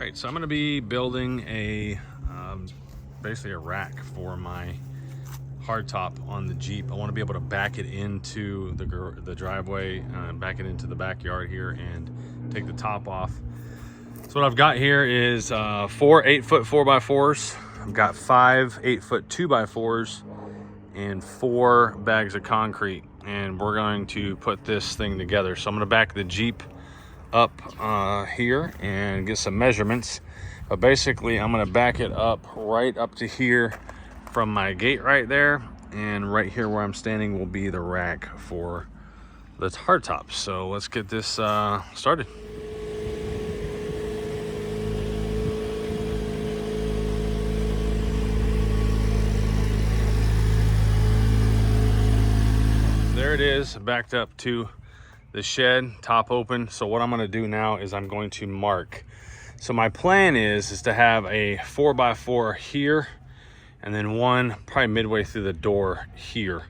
right, so I'm going to be building a basically a rack for my hardtop on the Jeep. I want to be able to back it into the driveway, back it into the backyard here, and take the top off. So what I've got here is 4 8-foot 4x4s. I've got 5 8-foot 2x4s and 4 bags of concrete, and we're going to put this thing together. So I'm going to back the Jeep up here and get some measurements, but basically I'm going to back it up right up to here from my gate right there, and right here where I'm standing will be the rack for the hardtop. So let's get this started. There it is, backed up to the shed, top open. So what I'm going to do now is I'm going to mark. So my plan is to have a 4x4 here, and then one probably midway through the door here.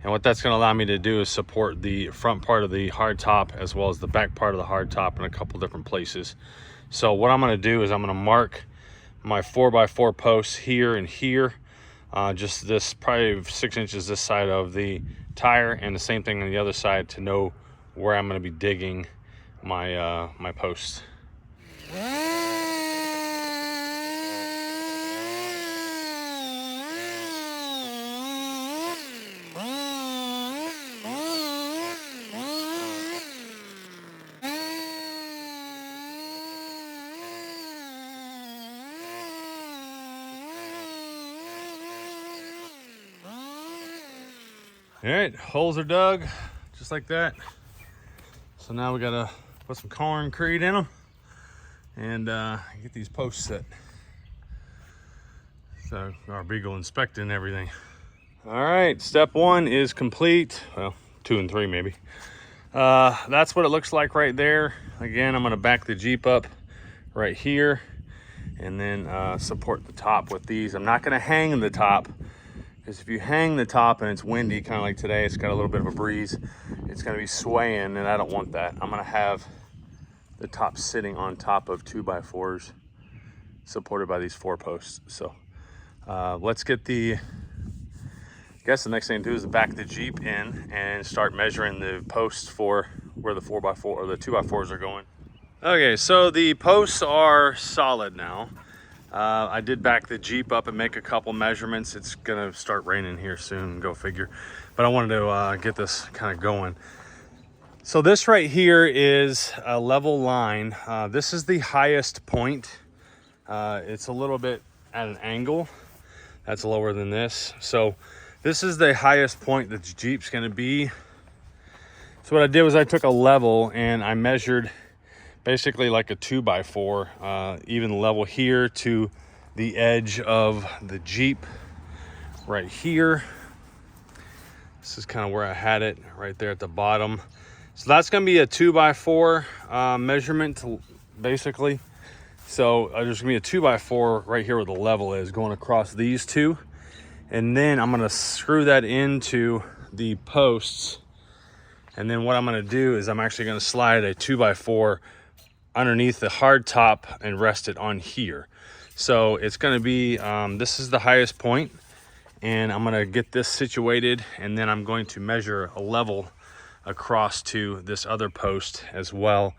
And what that's going to allow me to do is support the front part of the hardtop as well as the back part of the hardtop in a couple different places. So what I'm going to do is I'm going to mark my 4x4 posts here and here, just this probably 6 inches this side of the tire, and the same thing on the other side to know where I'm going to be digging my my posts. All right, holes are dug just like that. So now we gotta put some concrete in them and get these posts set. So our beagle inspecting everything. All right, step 1 is complete. Well, 2 and 3 maybe. That's what it looks like right there. Again, I'm gonna back the Jeep up right here and then support the top with these. I'm not gonna hang the top, because if you hang the top and it's windy, kind of like today, it's got a little bit of a breeze, it's going to be swaying, and I don't want that. I'm going to have the top sitting on top of 2x4s supported by these 4 posts. So let's get I guess the next thing to do is back the Jeep in and start measuring the posts for where the 4x4 or the 2x4s are going. Okay, so the posts are solid now. I did back the Jeep up and make a couple measurements. It's gonna start raining here soon, go figure. But I wanted to get this kind of going. So this right here is a level line. This is the highest point. It's a little bit at an angle. That's lower than this. So this is the highest point that the Jeep's gonna be. So what I did was I took a level and I measured basically like a 2x4, even level here to the edge of the Jeep right here. This is kind of where I had it, right there at the bottom. So that's gonna be a 2x4 measurement basically. So there's gonna be a 2x4 right here where the level is going across these two. And then I'm gonna screw that into the posts. And then what I'm gonna do is I'm actually gonna slide a 2x4 underneath the hardtop and rest it on here. So it's going to be this is the highest point, and I'm going to get this situated, and then I'm going to measure a level across to this other post as well.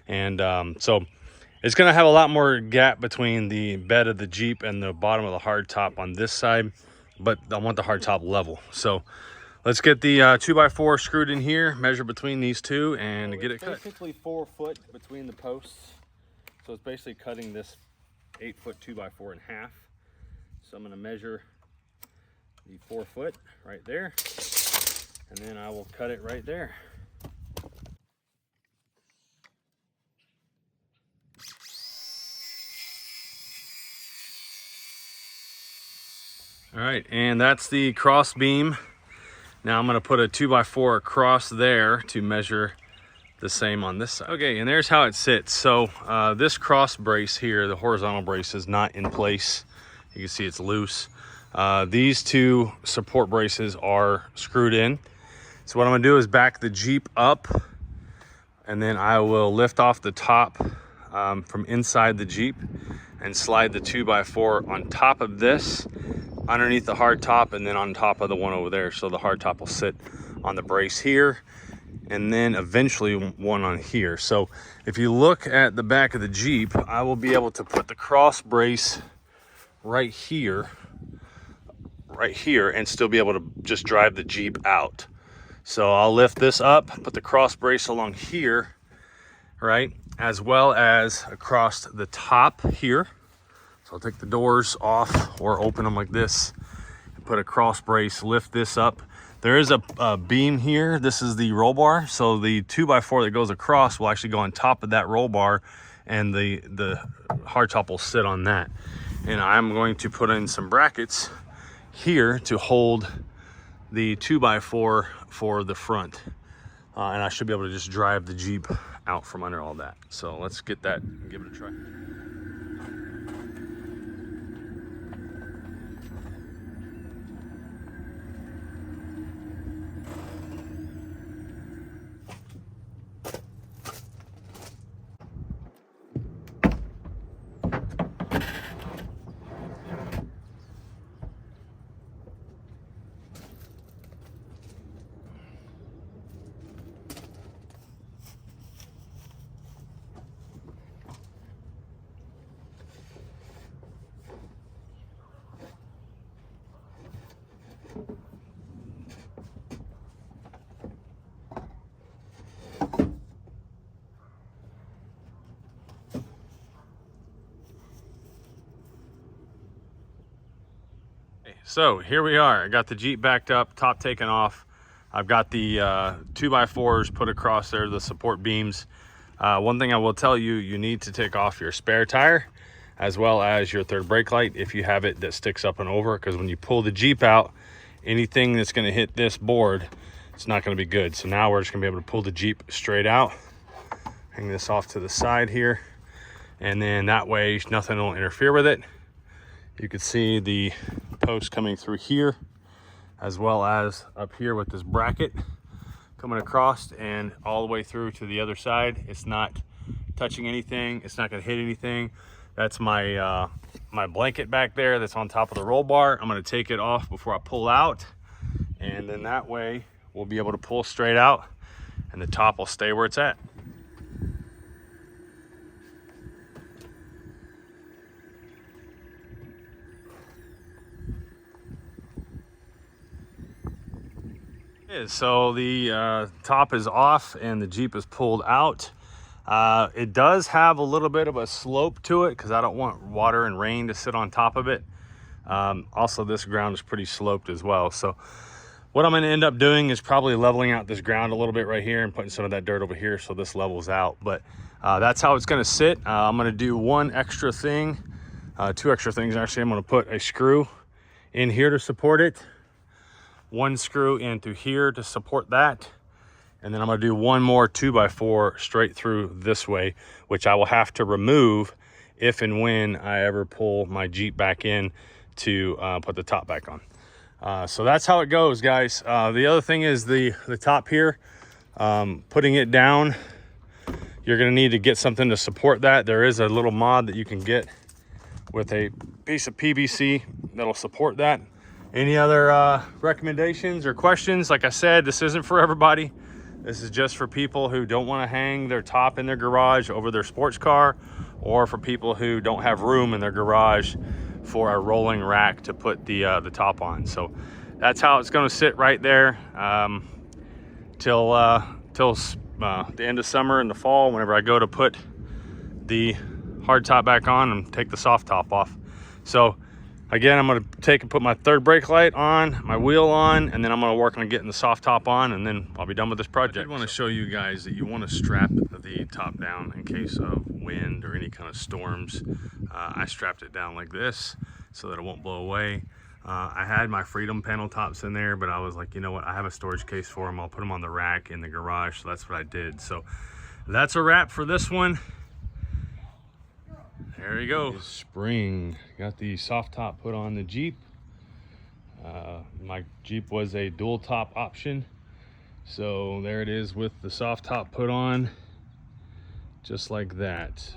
And so it's going to have a lot more gap between the bed of the Jeep and the bottom of the hardtop on this side, but I want the hardtop level. So let's get the 2x4 screwed in here, measure between these two, and get it cut. Basically 4 foot between the posts. So it's basically cutting this 8-foot 2x4 in half. So I'm going to measure the 4 foot right there, and then I will cut it right there. All right, and that's the cross beam. Now I'm going to put a 2x4 across there to measure the same on this side. Okay, and there's how it sits. So this cross brace here, the horizontal brace, is not in place. You can see it's loose. These 2 support braces are screwed in. So what I'm gonna do is back the Jeep up, and then I will lift off the top from inside the Jeep and slide the 2x4 on top of this, underneath the hardtop, and then on top of the one over there. So the hardtop will sit on the brace here, and then eventually one on here. So if you look at the back of the Jeep, I will be able to put the cross brace right here, and still be able to just drive the Jeep out. So I'll lift this up, put the cross brace along here, right, as well as across the top here. So I'll take the doors off or open them like this and put a cross brace, lift this up. There is a beam here. This is the roll bar. So the 2x4 that goes across will actually go on top of that roll bar, and the hardtop will sit on that. And I'm going to put in some brackets here to hold the 2x4 for the front. And I should be able to just drive the Jeep out from under all that. So let's get that and give it a try. So here we are. I got the Jeep backed up, top taken off. I've got the 2x4s put across there, the support beams. One thing I will tell you, you need to take off your spare tire as well as your third brake light if you have it that sticks up and over, because when you pull the Jeep out, anything that's going to hit this board, it's not going to be good. So now we're just going to be able to pull the Jeep straight out, hang this off to the side here, and then that way nothing will interfere with it. You can see the post coming through here, as well as up here with this bracket coming across and all the way through to the other side. It's not touching anything. It's not going to hit anything. That's my my blanket back there that's on top of the roll bar. I'm going to take it off before I pull out, and then that way we'll be able to pull straight out and the top will stay where it's at. So the top is off and the Jeep is pulled out. It does have a little bit of a slope to it because I don't want water and rain to sit on top of it. Also, this ground is pretty sloped as well. So what I'm going to end up doing is probably leveling out this ground a little bit right here and putting some of that dirt over here so this levels out. But that's how it's going to sit. I'm going to do one extra thing, two extra things actually. I'm going to put a screw in here to support it, one screw into here to support that, and then I'm going to do one more 2x4 straight through this way, which I will have to remove if and when I ever pull my Jeep back in to put the top back on. So that's how it goes, guys. The other thing is the top here, putting it down, you're going to need to get something to support that. There is a little mod that you can get with a piece of PVC that'll support that. Any other recommendations or questions? Like I said, this isn't for everybody. This is just for people who don't want to hang their top in their garage over their sports car, or for people who don't have room in their garage for a rolling rack to put the top on. So that's how it's going to sit right there till the end of summer and the fall, whenever I go to put the hard top back on and take the soft top off. So again, I'm going to take and put my third brake light on, my wheel on, and then I'm going to work on getting the soft top on, and then I'll be done with this project. I did want to show you guys that you want to strap the top down in case of wind or any kind of storms. I strapped it down like this so that it won't blow away. I had my Freedom panel tops in there, but I was like, you know what? I have a storage case for them. I'll put them on the rack in the garage, so that's what I did. So that's a wrap for this one. There you go. Spring. Got the soft top put on the Jeep. My Jeep was a dual top option. So there it is with the soft top put on. just like that.